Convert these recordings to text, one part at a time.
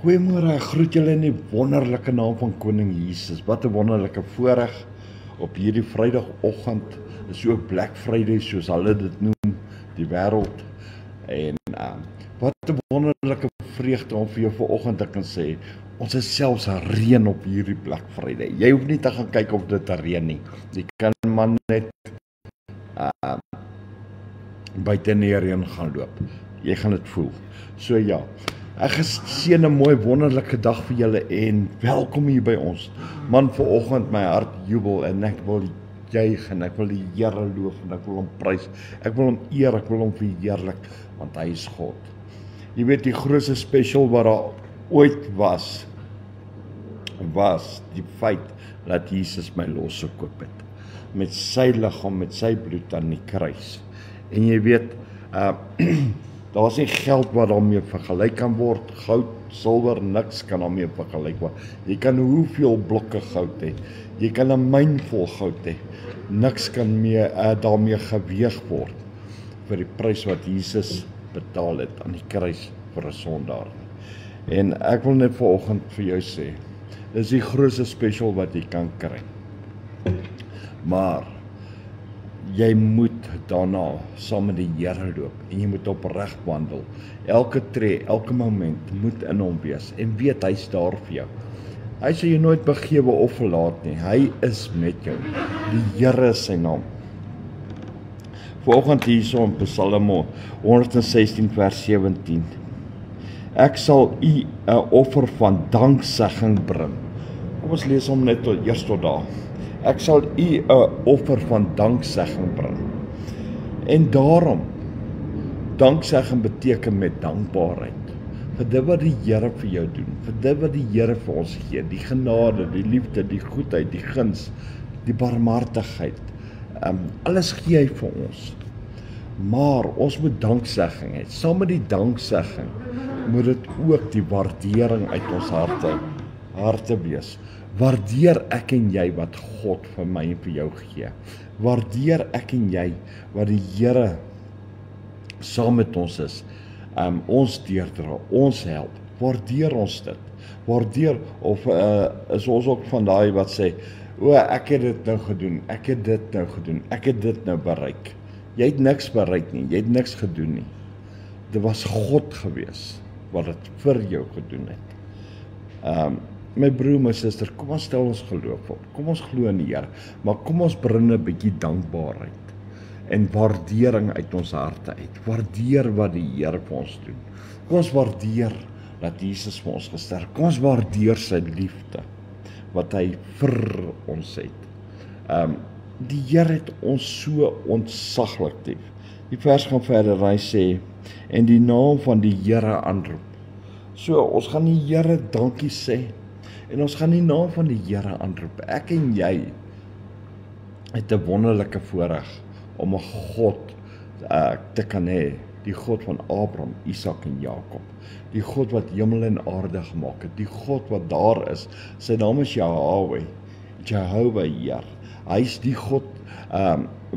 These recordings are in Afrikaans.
Goeiemôre, ek groet julle in die wonderlike naam van Koning Jesus. Wat 'n wonderlike voorreg op hierdie Vrydagoggend. Dis ook Black Friday soos hulle dit noem, die wêreld. En wat 'n wonderlike vreugde om vir jou vanoggend te kan sê. Ons is selfs reën op hierdie Black Friday. Jy hoef nie te gaan kyk of dit reën nie. Jy kan maar net buite in die reën gaan loop. Jy gaan dit voel. So ja, ek geseën 'n mooi wonderlike dag vir julle en welkom hier by ons. Man, vanoggend my hart jubel en ek wil juig en ek wil die Here loof en ek wil hom prys. Ek wil hom eer, ek wil hom verheerlik want hy is God. Jy weet die grootste special wat daar ooit was die feit dat Jesus my losgekoop het. Met sy liggaam, met sy bloed aan die kruis. En jy weet, daar is nie geld wat daarmee vergelyk kan word. Goud, silwer, niks kan daarmee vergelyk word. Jy kan hoeveel blokke goud hê. Jy kan 'n myn vol goud hê. Niks kan daarmee geweeg word vir die prys wat Jesus betaal het aan die kruis vir 'n sondaar. En ek wil net vanoggend vir jou sê, dis die grootste special wat jy kan kry. Maar jy moet daarna saam met die Here loop en jy moet opreg wandel. Elke tree, elke moment moet in hom wees en weet hy's daar vir jou. Hy sal jou nooit begewe of verlaat nie. Hy is met jou. Die Here is sy naam. Vanoggend hierso in Psalm 116 vers 17. Ek sal u 'n offer van danksegging bring. Kom ons lees hom net eers tot daar. Ek sal u 'n offer van danksegging bring. En daarom, danksegging beteken met dankbaarheid. Vir dit wat die Here vir jou doen, vir dit wat die Here vir ons gee, die genade, die liefde, die goedheid, die guns, die barmhartigheid. Alles gee hy vir ons. Maar ons moet danksegging hê. Saam met die danksegging moet dit ook die waardering uit ons harte wees. Waardeer ek en jy wat God vir my en vir jou gee. Waardeer ek en jy wat die Here saam met ons is. Ons deurdra, ons help. Waardeer ons dit. Waardeer, of is ons ook van daai wat sê, ek het dit nou gedoen, ek het dit nou gedoen, ek het dit nou bereik. Jy het niks bereik nie, jy het niks gedoen nie. Dit was God gewees wat dit vir jou gedoen het. My broer, my suster, kom ons stel ons geloof op. Kom ons glo in die Here, maar kom ons bring 'n bietjie dankbaarheid en waardering uit ons harte uit. Waardeer wat die Here vir ons doen. Kom ons waardeer dat Jesus vir ons gesterf. Kom ons waardeer sy liefde wat hy vir ons het. Die Here het ons so ontsaglik lief. Die vers gaan verder, hy sê, en die naam van die Here aanroep. So, ons gaan die Here dankie sê, en ons gaan die naam van die Here aanroep. Ek en jy het 'n wonderlike voorreg om 'n God te kan hê, die God van Abraham, Isak en Jakob, die God wat hemel en aarde gemaak het, die God wat daar is, sy naam is Jehovah Heer. Hy is die God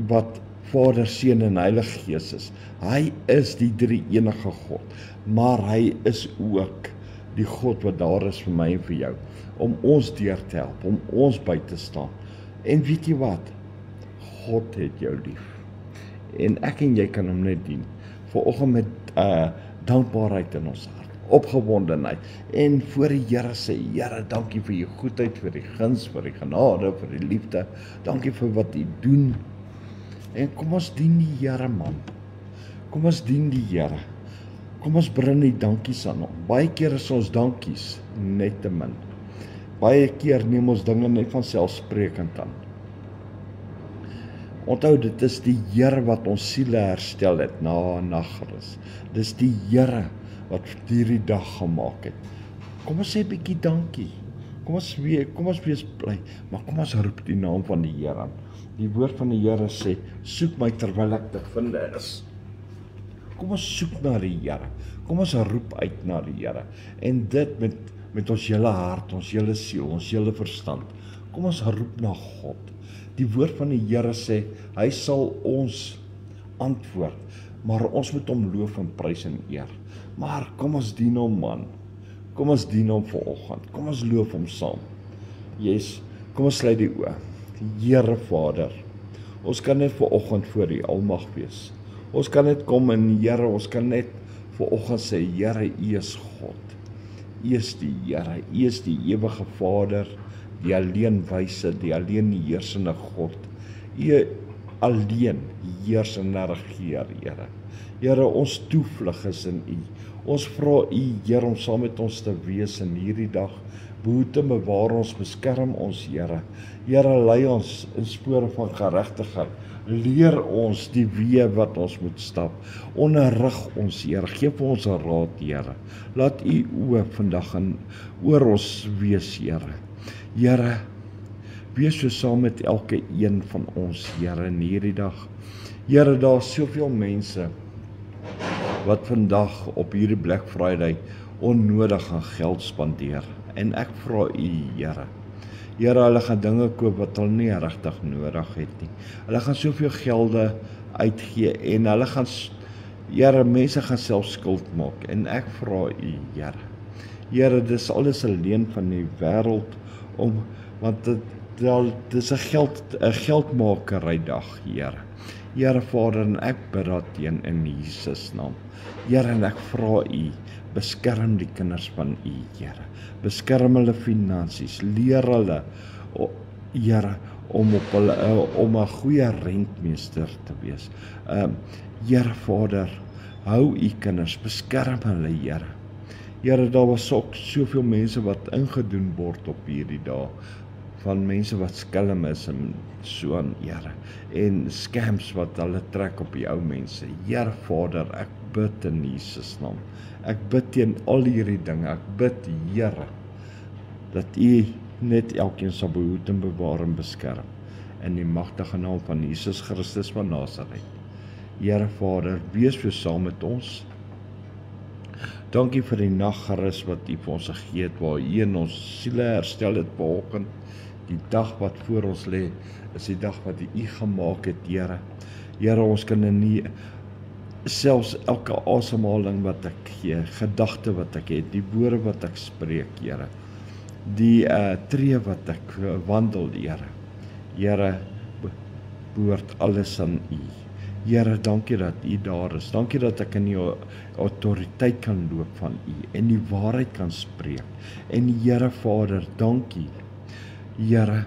wat Vader, Seun en Heilige Gees is. Hy is die drie enige God, maar hy is ook die God wat daar is vir my en vir jou, om ons deur te help, om ons by te staan. En weet jy wat? God het jou lief. En ek en jy kan hom net dien. Vanoggend met dankbaarheid in ons hart, opgewondenheid, en voor die Here sê, Here, dankie vir u goedheid, vir die guns, vir die genade, vir die liefde. Dankie vir wat u doen. En kom ons dien die Here, man. Kom ons dien die Here. Kom ons bring die dankies aan hom. Baie keer is ons dankies net te min. Baie keer neem ons dinge net van selfsprekend aan. Onthou, dit is die Here wat ons siele herstel het na 'n nagrus. Dis die Here wat hierdie dag gemaak het. Kom ons sê 'n bietjie dankie. Kom ons wees bly, maar kom ons roep die naam van die Here aan. Die woord van die Here sê, soek my terwyl ek te vind is. Kom ons soek na die Here. Kom ons roep uit na die Here. En dit met ons hele hart, ons hele siel, ons hele verstand. Kom ons roep na God. Die woord van die Here sê, hy sal ons antwoord, maar ons moet hom loof en prys en eer. Maar kom ons dien hom, man. Kom ons dien hom vanoggend. Kom ons loof hom saam. Yes, kom ons sluit die oë. Here Vader, ons kan net vanoggend voor U almag wees. Ons kan net kom en Here, ons kan net vanoggend sê, Here, U is God. U is die Here, U is die ewige Vader, die alleen wyse, die alleen heersende God. U alleen heers en regeer, Here. Here, ons toevlug is in U. Ons vra U, Here, om saam met ons te wees in hierdie dag. Behoed en bewaar ons, beskerm ons, Here. Here, lei ons in spore van geregtigheid. Leer ons die weë wat ons moet stap. Onderrig ons, Here. Geef vir ons 'n raad, Here. Laat U oë vandag oor ons wees, Here. Here, wees so saam met elke een van ons, Here, in hierdie dag. Here, daar is soveel mense wat vandag op hierdie Black Friday onnodig aan geld spandeer. En ek vra U, Here. Here, hulle gaan dinge koop wat hulle nie regtig nodig het nie. Hulle gaan soveel gelde uitgee en hulle gaan, Here, mense gaan self skuld maak. En ek vra U, Here. Here, dis alles 'n leen van die wêreld want dit is 'n geldmakery dag, Here. Here Vader, en ek bid daarteen in Jesus naam. Here, en ek vra U, beskerm die kinders van U, Here. Beskerm hulle finansies, leer hulle, Here, om 'n goeie rentmeester te wees. Here Vader, hou U kinders, beskerm hulle, Here. Here, daar was ook soveel mense wat ingedoen word op hierdie dag, van mense wat skelm is en so aan, Here, en scams wat hulle trek op die ou mense. Here Vader, ek bid in Jesus naam. Ek bid teen al hierdie dinge. Ek bid, Here, dat U net elkeen sal behoed en bewaar en beskerm in die magtige naam van Jesus Christus van Nasaret. Here Vader, wees so saam met ons. Dankie vir die naggerus wat U vir ons gegee het, waar U in ons siele herstel het vanoggend. Die dag wat voor ons lê, is die dag wat U gemaak het, Here. Here, ons kan nie selfs elke asemhaling wat ek gee, gedagte wat ek het, die woorde wat ek spreek, Here, die tree wat ek wandel, Here. Here, behoort alles aan U. Here, dankie dat U daar is. Dankie dat ek in die autoriteit kan loop van U en die waarheid kan spreek. En Here Vader, dankie, Here,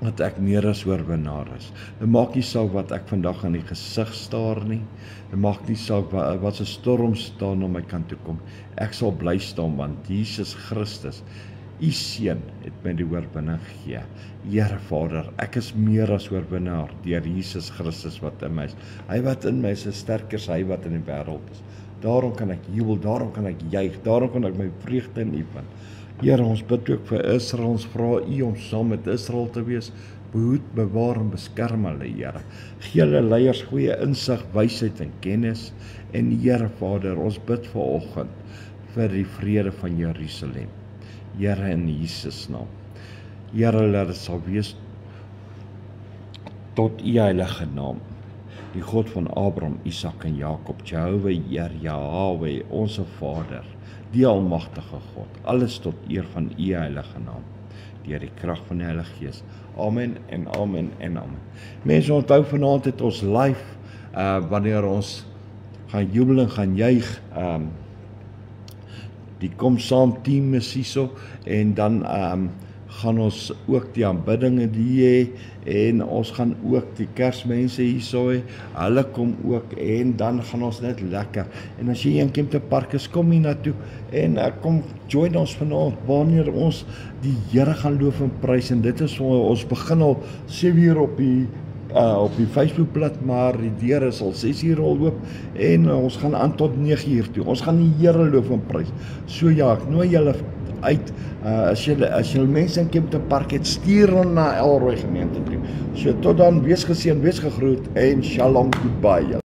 dat ek meer as oorwinnaar is. Dit maak nie saak wat ek vandag aan die gesig staar nie. Dit maak nie saak wat 'n storm staan om my kant toe kom. Ek sal bly staan, want Jesus Christus, U Seun, het my die oorwinning gegee. Here Vader, ek is meer as oorwinnaar deur Jesus Christus wat in my is. Hy wat in my is sterker as hy wat in die wêreld is. Daarom kan ek jubel, daarom kan ek juig, daarom kan ek my vreugde in U vind. Here, ons bid ook vir Israel, ons vra U om saam met Israel te wees, behoed, bewaar en beskerm hulle, Here. Gee hulle leiers goeie insig, wysheid en kennis. En Here Vader, ons bid vanoggend vir die vrede van Jerusalem. Here, in Jesus naam. Here, laat dit sal wees tot U heilige naam. Die God van Abraham, Isak en Jakob, Jehovah, Yahweh, onze Vader, die almagtige God, alles tot eer van U heilige naam, deur die krag van die Heilige Gees. Amen en amen en amen. Mense, onthou vanaand het ons live, wanneer ons gaan jubel en gaan juig, die Kom Saam team is hierso, en dan gaan ons ook die aanbiddinge hê, en ons gaan ook die Kersmense hierso hê, hulle kom ook, en dan gaan ons net lekker. En as jy in Kempton Park is, kom hier na toe, en kom join ons vanaand, wanneer ons die Here gaan loof en prys, en dit is ons begin al 7 uur op die Facebookblad, maar die deur is al 6 uur al oop, en ons gaan aan tot 9 uur toe. Ons gaan die Here loof en prys. So ja, ek nooi julle uit, as julle mense in Kempton Park het, stuur hom na Elroy gemeente toe. So tot dan, wees geseën, wees gegroet, en shalom, goodbye.